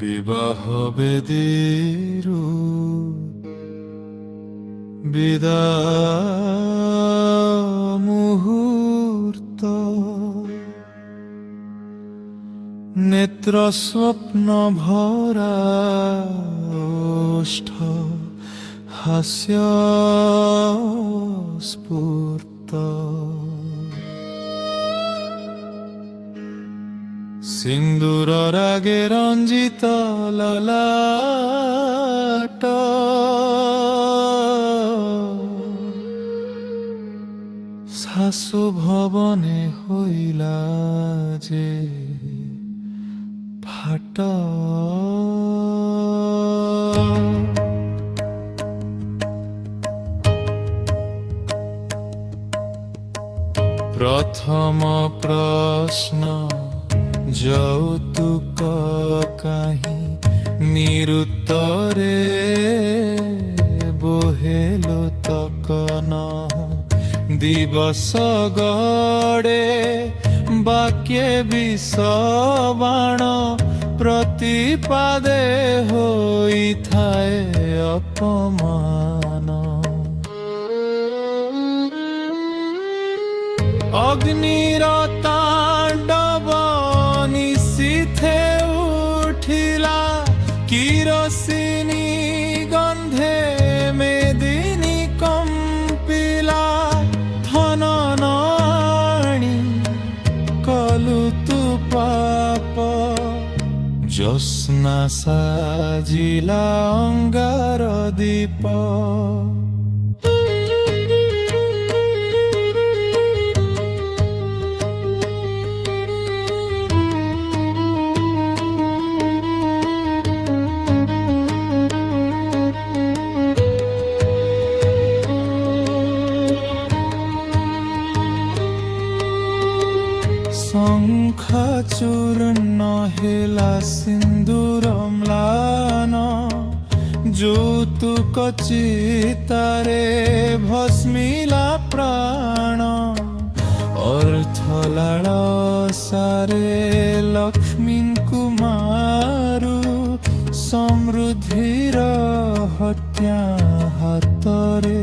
বিবাহ বেদীর বিদায় মুহূর্ত, নেত্র স্বপ্ন ভরা ওষ্ঠ হাস্য স্ফূর্ত। সিন্দুর রাগে রঞ্জিত ললাট, শাশু ভবনে হইলা যে ফাট। প্রথম প্রশ্ন, যৌতুক কাহি নিরুত্তরে বহেল তকন। দিবস গড়ে বাক্যে বিষ বাণ, ପ୍ରତିପାଦେ ହୋଇଥାଏ ଅପମାନ। ଅଗ୍ନିର ତାଣ୍ଡବ ନିଶିଥେ ଉଠିଲା, କିରୋସିନି ଗନ୍ଧେ ମେଦିନୀ କମ୍ପିଲା। ଧନ ନଆଣି କଲୁ ତୁ ପାପ, ଜ୍ୟୋତ୍ସ୍ନା ସାଜିଲା ଅଙ୍ଗାର ଦୀପ। ଶଙ୍ଖ ଚୂର୍ଣ୍ଣ ହେଲା ସିନ୍ଦୁର ମ୍ଳାନ, ଯୌତୁକ ଚିତାରେ ଭସ୍ମିଲା ପ୍ରାଣ। ଅର୍ଥ ଲାଳସାରେ ଲକ୍ଷ୍ମୀଙ୍କୁ ମାରୁ, ସମୃଦ୍ଧିର ହତ୍ୟା ହାତରେ